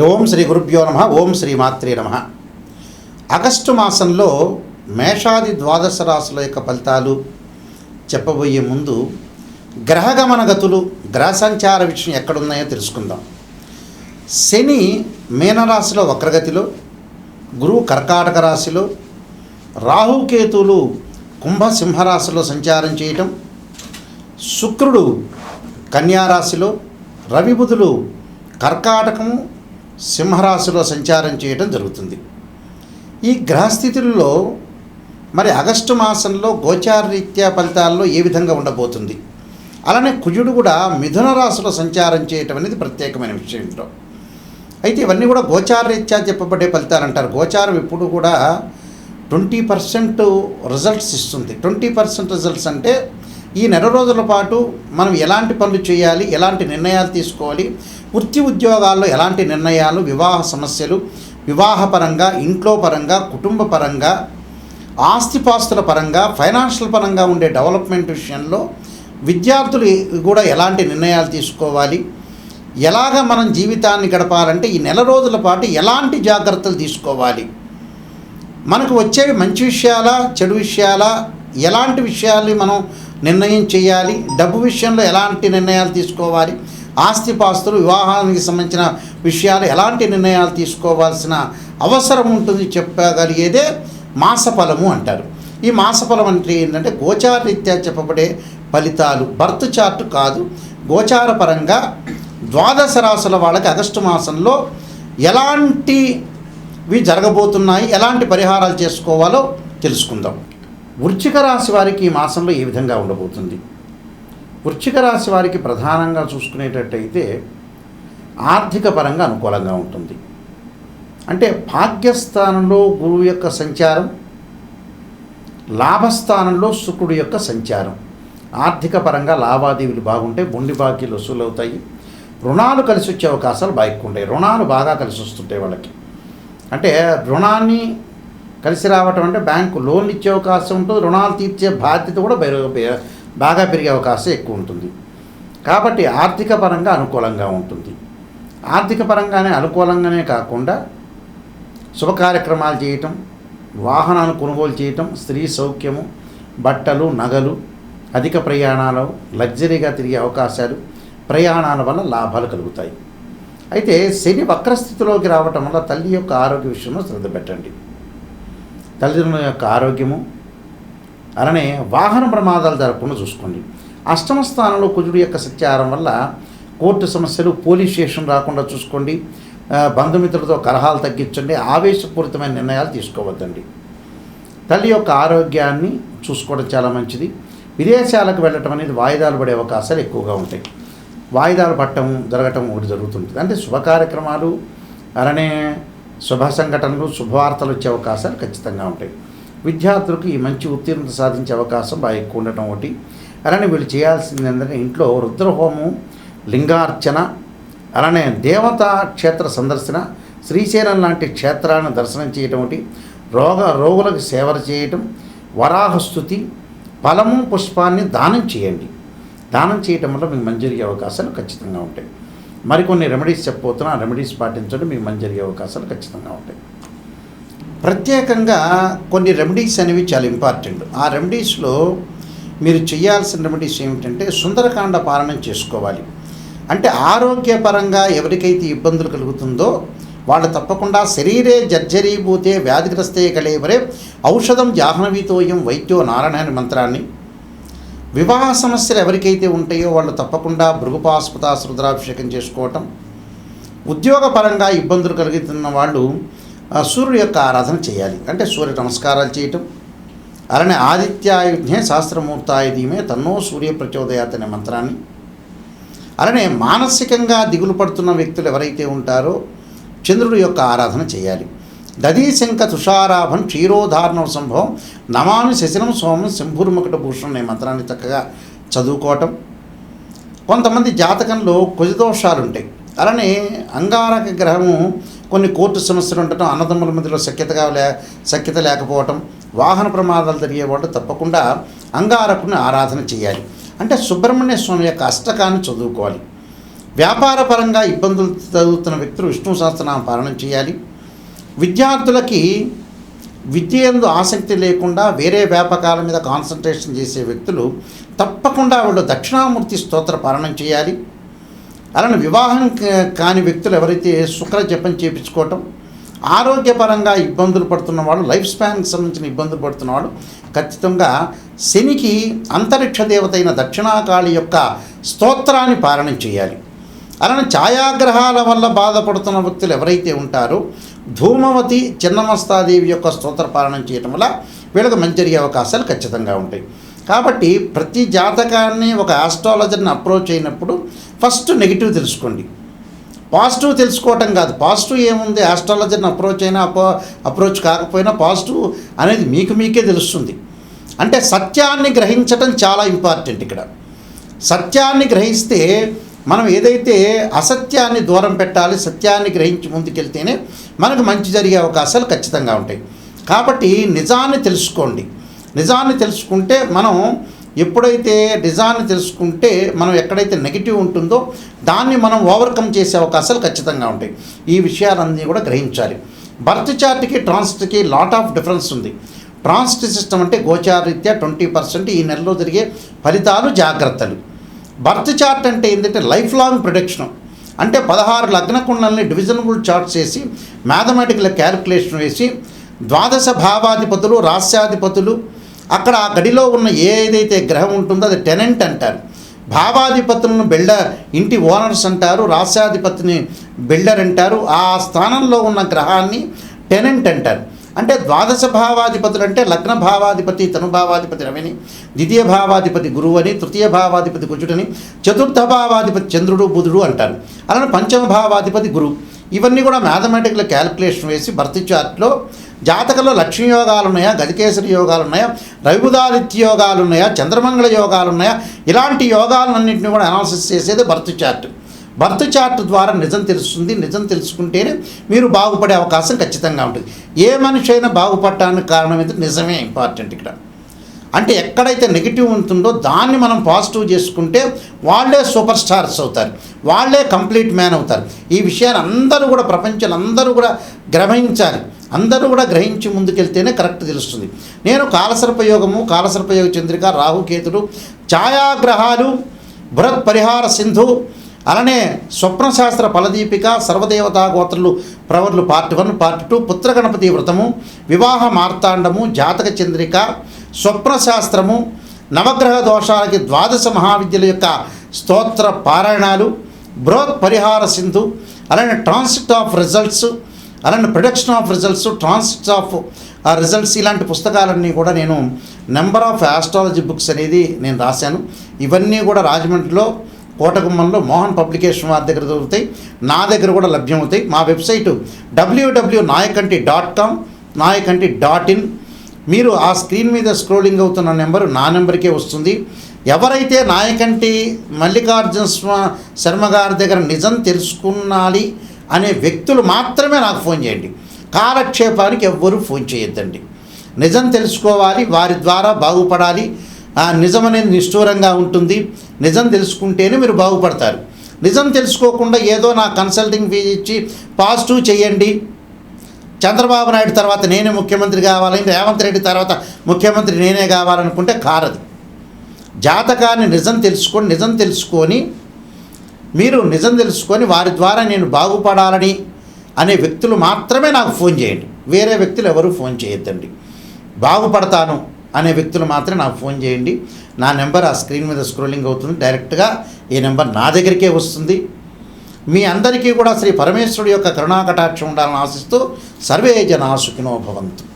ఓం శ్రీ గురుభ్యో నమ. ఓం శ్రీ మాత్రే నమ. ఆగస్టు మాసంలో మేషాది ద్వాదశ రాశుల యొక్క ఫలితాలు చెప్పబోయే ముందు గ్రహగమన గతులు, గ్రహ సంచార విషయం ఎక్కడున్నాయో తెలుసుకుందాం. శని మీనరాశిలో వక్రగతిలో, గురువు కర్కాటక రాశిలో, రాహుకేతువులు కుంభసింహరాశిలో సంచారం చేయటం, శుక్రుడు కన్యారాశిలో, రవి బుధులు కర్కాటకము సింహరాశిలో సంచారం చేయడం జరుగుతుంది. ఈ గ్రహస్థితుల్లో మరి ఆగస్టు మాసంలో గోచార రీత్యా ఫలితాల్లో ఏ విధంగా ఉండబోతుంది, అలానే కుజుడు కూడా మిథున రాశిలో సంచారం చేయటం అనేది ప్రత్యేకమైన విషయం. ఇంట్లో అయితే ఇవన్నీ కూడా గోచార రీత్యా చెప్పబడే ఫలితాలు అంటారు. గోచారం ఎప్పుడు కూడా 20% రిజల్ట్స్ ఇస్తుంది. 20% రిజల్ట్స్ అంటే ఈ నెల రోజుల పాటు మనం ఎలాంటి పనులు చేయాలి, ఎలాంటి నిర్ణయాలు తీసుకోవాలి, వృత్తి ఉద్యోగాల్లో ఎలాంటి నిర్ణయాలు, వివాహ సమస్యలు, వివాహపరంగా, ఇంట్లో పరంగా, కుటుంబ పరంగా, ఆస్తిపాస్తుల పరంగా, ఫైనాన్షియల్ పరంగా ఉండే డెవలప్మెంట్ విషయంలో విద్యార్థులు కూడా ఎలాంటి నిర్ణయాలు తీసుకోవాలి, ఎలాగ మనం జీవితాన్ని గడపాలంటే ఈ నెల రోజుల పాటు ఎలాంటి జాగ్రత్తలు తీసుకోవాలి, మనకు వచ్చేవి మంచి విషయాలా చెడు విషయాలా, ఎలాంటి విషయాల్ని మనం నిర్ణయం చేయాలి, డబ్బు విషయంలో ఎలాంటి నిర్ణయాలు తీసుకోవాలి, ఆస్తిపాస్తులు, వివాహానికి సంబంధించిన విషయాలు ఎలాంటి నిర్ణయాలు తీసుకోవాల్సిన అవసరం ఉంటుంది చెప్పగలిగేదే మాసఫలము అంటారు. ఈ మాసఫలం అంటే ఏంటంటే గోచార రీత్యా చెప్పబడే ఫలితాలు, బర్త్ చార్ట్ కాదు, గోచార పరంగా ద్వాదశ రాశుల వాళ్ళకి ఆగస్టు మాసంలో ఎలాంటివి జరగబోతున్నాయి, ఎలాంటి పరిహారాలు చేసుకోవాలో తెలుసుకుందాం. వృశ్చిక రాశి వారికి ఈ మాసంలో ఏ విధంగా ఉండబోతుంది? వృశ్చిక రాశి వారికి ప్రధానంగా చూసుకునేటట్టయితే ఆర్థిక పరంగా అనుకూలంగా ఉంటుంది. అంటే భాగ్యస్థానంలో గురువు యొక్క సంచారం, లాభస్థానంలో శుక్రుడు యొక్క సంచారం. ఆర్థిక పరంగా లావాదేవీలు బాగుంటాయి, బొండి బాకీలు వసూలవుతాయి, రుణాలు కలిసి వచ్చే అవకాశాలు బాగా ఎక్కువ ఉంటాయి. రుణాలు బాగా కలిసి వస్తుంటాయి వాళ్ళకి. అంటే రుణాన్ని కలిసి రావటం అంటే బ్యాంకు లోన్లు ఇచ్చే అవకాశం ఉంటుంది, రుణాలు తీర్చే బాధ్యత కూడా బాగా పెరిగే అవకాశం ఎక్కువ ఉంటుంది. కాబట్టి ఆర్థిక పరంగా అనుకూలంగా ఉంటుంది. ఆర్థిక పరంగానే అనుకూలంగానే కాకుండా శుభ కార్యక్రమాలు చేయటం, వాహనాలు కొనుగోలు చేయటం, స్త్రీ సౌఖ్యము, బట్టలు, నగలు, అధిక ప్రయాణాలు, లగ్జరీగా తిరిగే అవకాశాలు, ప్రయాణాల వల్ల లాభాలు కలుగుతాయి. అయితే శని వక్రస్థితిలోకి రావటం వల్ల తల్లి యొక్క ఆరోగ్య విషయంలో శ్రద్ధ పెట్టండి. తల్లిదండ్రుల యొక్క ఆరోగ్యము, అలానే వాహన ప్రమాదాలు జరగకుండా చూసుకోండి. అష్టమ స్థానంలో కుజుడు యొక్క సంచారం వల్ల కోర్టు సమస్యలు, పోలీస్ స్టేషన్ రాకుండా చూసుకోండి. బంధుమిత్రులతో కలహాలు తగ్గించండి. ఆవేశపూరితమైన నిర్ణయాలు తీసుకోవద్దండి. తల్లి యొక్క ఆరోగ్యాన్ని చూసుకోవడం చాలా మంచిది. విదేశాలకు వెళ్ళటం అనేది వాయిదాలు పడే అవకాశాలు ఎక్కువగా ఉంటాయి. వాయిదాలు పట్టడం జరగటం ఒకటి జరుగుతుంటుంది. అంటే శుభ కార్యక్రమాలు, అలానే శుభ సంఘటనలు, శుభవార్తలు వచ్చే అవకాశాలు ఖచ్చితంగా ఉంటాయి. విద్యార్థులకు ఈ మంచి ఉత్తీర్ణత సాధించే అవకాశం బాగా ఎక్కువ ఉండటం ఒకటి. అలానే వీళ్ళు చేయాల్సింది ఏంటంటే ఇంట్లో రుద్రహోమం, లింగార్చన, అలానే దేవతా క్షేత్ర సందర్శన, శ్రీశైలం లాంటి క్షేత్రాలను దర్శనం చేయటం ఒకటి, రోగులకు సేవలు చేయటం, వరాహస్తుతి, ఫలము, పుష్పాన్ని దానం చేయండి. దానం చేయటం వల్ల మీకు మంచి జరిగే అవకాశాలు ఖచ్చితంగా ఉంటాయి. మరికొన్ని రెమెడీస్ చెప్పబోతున్నా, ఆ రెమెడీస్ పాటించడం మీకు మంచి జరిగే అవకాశాలు ఖచ్చితంగా ఉంటాయి. ప్రత్యేకంగా కొన్ని రెమెడీస్ అనేవి చాలా ఇంపార్టెంట్. ఆ రెమెడీస్లో మీరు చేయాల్సిన రెమెడీస్ ఏమిటంటే సుందరకాండ పాలన చేసుకోవాలి. అంటే ఆరోగ్యపరంగా ఎవరికైతే ఇబ్బందులు కలుగుతుందో వాళ్ళు తప్పకుండా శరీరే జర్జరీభూతే వ్యాధిగ్రస్తే కళేవరే ఔషధం జాహ్నవీతోయం వైద్యో నారాయణ మంత్రాన్ని, వివాహ సమస్యలు ఎవరికైతే ఉంటాయో వాళ్ళు తప్పకుండా భృగుపాస్పదాస రుద్రాభిషేకం చేసుకోవటం, ఉద్యోగపరంగా ఇబ్బందులు కలుగుతున్న వాళ్ళు సూర్యుడు యొక్క ఆరాధన చేయాలి. అంటే సూర్య నమస్కారాలు చేయటం, అలానే ఆదిత్యాయుధ్నే సహస్రమూర్తాయ ధీమే తన్నో సూర్య ప్రచోదయాత్ అనే మంత్రాన్ని, అలానే మానసికంగా దిగులు పడుతున్న వ్యక్తులు ఎవరైతే ఉంటారో చంద్రుడి యొక్క ఆరాధన చేయాలి. దధీశంక తుషారాభం క్షీరోధారణం సంభవం నమామి శశినం సోమం శంభుర్ముకుట భూషణం అనే మంత్రాన్ని చక్కగా చదువుకోవటం. కొంతమంది జాతకంలో కుజదోషాలు ఉంటాయి. అలానే అంగారక గ్రహము కొన్ని కోర్టు సమస్యలు ఉండటం, అన్నదమ్ముల మధ్యలో సఖ్యత లేకపోవటం, వాహన ప్రమాదాలు జరిగే వాళ్ళు తప్పకుండా అంగారకుని ఆరాధన చేయాలి. అంటే సుబ్రహ్మణ్య స్వామి యొక్క అష్టకాన్ని చదువుకోవాలి. వ్యాపారపరంగా ఇబ్బందులు చదువుతున్న వ్యక్తులు విష్ణు సహస్రనామ పారాయణం చేయాలి. విద్యార్థులకి విద్య యందు ఆసక్తి లేకుండా వేరే వ్యాపకాల మీద కాన్సన్ట్రేషన్ చేసే వ్యక్తులు తప్పకుండా వాళ్ళు దక్షిణామూర్తి స్తోత్ర పారాయణం చేయాలి. అలానే వివాహం కాని వ్యక్తులు ఎవరైతే శుక్ర జపం చేయించుకోవటం, ఆరోగ్యపరంగా ఇబ్బందులు పడుతున్న వాళ్ళు, లైఫ్ స్పాన్కి సంబంధించిన ఇబ్బందులు పడుతున్న వాళ్ళు ఖచ్చితంగా శనికి అంతరిక్ష దేవత అయిన దక్షిణాకాళి యొక్క స్తోత్రాన్ని పారాయణం చేయాలి. అలానే ఛాయాగ్రహాల వల్ల బాధపడుతున్న వ్యక్తులు ఎవరైతే ఉంటారో ధూమవతి చిన్నమస్తాదేవి యొక్క స్తోత్ర పారాయణం చేయటం వల్ల వీళ్ళకి మంచి జరిగే అవకాశాలు ఖచ్చితంగా ఉంటాయి. కాబట్టి ప్రతి జాతకాన్ని ఒక ఆస్ట్రాలజర్ని అప్రోచ్ అయినప్పుడు ఫస్ట్ నెగిటివ్ తెలుసుకోండి, పాజిటివ్ తెలుసుకోవటం కాదు. పాజిటివ్ ఏముంది, ఆస్ట్రాలజర్ని అప్రోచ్ అయినా అప్రోచ్ కాకపోయినా పాజిటివ్ అనేది మీకే తెలుస్తుంది. అంటే సత్యాన్ని గ్రహించటం చాలా ఇంపార్టెంట్. ఇక్కడ సత్యాన్ని గ్రహిస్తే మనం ఏదైతే అసత్యాన్ని దూరం పెట్టాలి, సత్యాన్ని గ్రహించి ముందుకెళ్తేనే మనకు మంచి జరిగే అవకాశాలు ఖచ్చితంగా ఉంటాయి. కాబట్టి నిజాన్ని తెలుసుకోండి. నిజాన్ని తెలుసుకుంటే మనం ఎప్పుడైతే నిజాన్ని తెలుసుకుంటే మనం ఎక్కడైతే నెగిటివ్ ఉంటుందో దాన్ని మనం ఓవర్కమ్ చేసే అవకాశాలు ఖచ్చితంగా ఉంటాయి. ఈ విషయాలన్నీ కూడా గ్రహించాలి. బర్త్ చార్ట్కి ట్రాన్సిట్కి లాట్ ఆఫ్ డిఫరెన్స్ ఉంది. ట్రాన్సిట్ సిస్టమ్ అంటే గోచారరీత్యా 20% ఈ నెలలో జరిగే ఫలితాలు, జాగ్రత్తలు. బర్త్ చార్ట్ అంటే ఏంటంటే లైఫ్ లాంగ్ ప్రొడక్షన్. అంటే 16 లగ్న కుండల్ని డివిజనబుల్ చార్ట్స్ వేసి మ్యాథమెటికల్ క్యాలిక్యులేషన్ వేసి ద్వాదశ భావాధిపతులు, రాస్యాధిపతులు, అక్కడ ఆ గడిలో ఉన్న ఏదైతే గ్రహం ఉంటుందో అది టెనెంట్ అంటారు. భావాధిపతులను ఇంటి ఓనర్స్ అంటారు, రాస్యాధిపతిని బిల్డర్ అంటారు. ఆ స్థానంలో ఉన్న గ్రహాన్ని టెనెంట్ అంటారు. అంటే ద్వాదశ భావాధిపతులు అంటే లగ్న భావాధిపతి తనుభావాధిపతి రవిని, ద్వితీయ భావాధిపతి గురువు అని, తృతీయ భావాధిపతి కుజుడని, చతుర్థ భావాధిపతి చంద్రుడు బుధుడు అంటారు. అలానే పంచమ భావాధిపతి గురువు. ఇవన్నీ కూడా మ్యాథమెటికల్ క్యాలిక్యులేషన్ వేసి బర్త్ చార్ట్లో జాతకంలో లక్ష్మీ యోగాలు ఉన్నాయా, గజకేసరి యోగాలు ఉన్నాయా, రవిబుధాదిత్య యోగాలు ఉన్నాయా, చంద్రమంగళ యోగాలు ఉన్నాయా, ఇలాంటి యోగాలన్నింటినీ కూడా అనాలిసిస్ చేసేది బర్త్ చార్ట్. బర్త్ చార్ట్ ద్వారా నిజం తెలుస్తుంది. నిజం తెలుసుకుంటేనే మీరు బాగుపడే అవకాశం ఖచ్చితంగా ఉంటుంది. ఏ మనిషి అయినా బాగుపడటానికి కారణం అయితే నిజమే ఇంపార్టెంట్ ఇక్కడ. అంటే ఎక్కడైతే నెగిటివ్ ఉంటుందో దాన్ని మనం పాజిటివ్ చేసుకుంటే వాళ్ళే సూపర్ స్టార్స్ అవుతారు, వాళ్ళే కంప్లీట్ మ్యాన్ అవుతారు. ఈ విషయాన్ని అందరూ కూడా ప్రపంచంలో అందరూ కూడా గ్రహించాలి. అందరూ కూడా గ్రహించి ముందుకెళ్తేనే కరెక్ట్ తెలుస్తుంది. నేను కాలసర్పయోగము, కాలసర్పయోగ చంద్రిక, రాహుకేతుడు, ఛాయాగ్రహాలు, బృహత్ పరిహార సింధు, అలానే స్వప్నశాస్త్ర ఫలదీపిక, సర్వదేవతా గోత్రులు ప్రవర్లు పార్ట్ 1, పార్ట్ 2, పుత్రగణపతి వ్రతము, వివాహ మార్తాండము, జాతక చంద్రిక, స్వప్నశాస్త్రము, నవగ్రహ దోషాలకి ద్వాదశ మహావిద్యల యొక్క స్తోత్ర పారాయణాలు, బృహత్ పరిహార సింధు, అలానే ట్రాన్సిట్ ఆఫ్ రిజల్ట్స్, అలానే production of results, transits of results, ఇలాంటి పుస్తకాలన్నీ కూడా నేను నెంబర్ ఆఫ్ ఆస్ట్రాలజీ బుక్స్ అనేది నేను రాశాను. ఇవన్నీ కూడా రాజమండ్రిలో కోటగుమ్మంలో మోహన్ పబ్లికేషన్ వారి దగ్గర దొరుకుతాయి, నా దగ్గర కూడా లభ్యమవుతాయి. మా వెబ్సైటు www.nayakanti.com, nayakanti.in. మీరు ఆ స్క్రీన్ మీద స్క్రోలింగ్ అవుతున్న నెంబరు నా నెంబర్కే వస్తుంది. ఎవరైతే నాయకంటి మల్లికార్జున శర్మ గారి దగ్గర నిజం తెలుసుకున్నాలి అనే వ్యక్తులు మాత్రమే నాకు ఫోన్ చేయండి. కాలక్షేపానికి ఎవ్వరూ ఫోన్ చేయొద్దండి. నిజం తెలుసుకోవాలి, వారి ద్వారా బాగుపడాలి. ఆ నిజం అనేది నిష్ఠూరంగా ఉంటుంది. నిజం తెలుసుకుంటేనే మీరు బాగుపడతారు. నిజం తెలుసుకోకుండా ఏదో నా కన్సల్టింగ్ ఫీజు ఇచ్చి పాజిటివ్ చేయండి, చంద్రబాబు నాయుడు తర్వాత నేనే ముఖ్యమంత్రి కావాలి, రేవంత్ రెడ్డి తర్వాత ముఖ్యమంత్రి నేనే కావాలనుకుంటే కారదు. జాతకాన్ని నిజం తెలుసుకొని మీరు నిజం తెలుసుకొని వారి ద్వారా నేను బాగుపడాలని అనే వ్యక్తులు మాత్రమే నాకు ఫోన్ చేయండి. వేరే వ్యక్తులు ఎవరు ఫోన్ చేయొద్దండి. బాగుపడతాను అనే వ్యక్తులు మాత్రమే నాకు ఫోన్ చేయండి. నా నెంబర్ ఆ స్క్రీన్ మీద స్క్రోలింగ్ అవుతుంది. డైరెక్ట్గా ఈ నెంబర్ నా దగ్గరికే వస్తుంది. మీ అందరికీ కూడా శ్రీ పరమేశ్వరుడి యొక్క కరుణాకటాక్షం ఉండాలని ఆశిస్తూ సర్వే జనా సుఖినో భవంతు.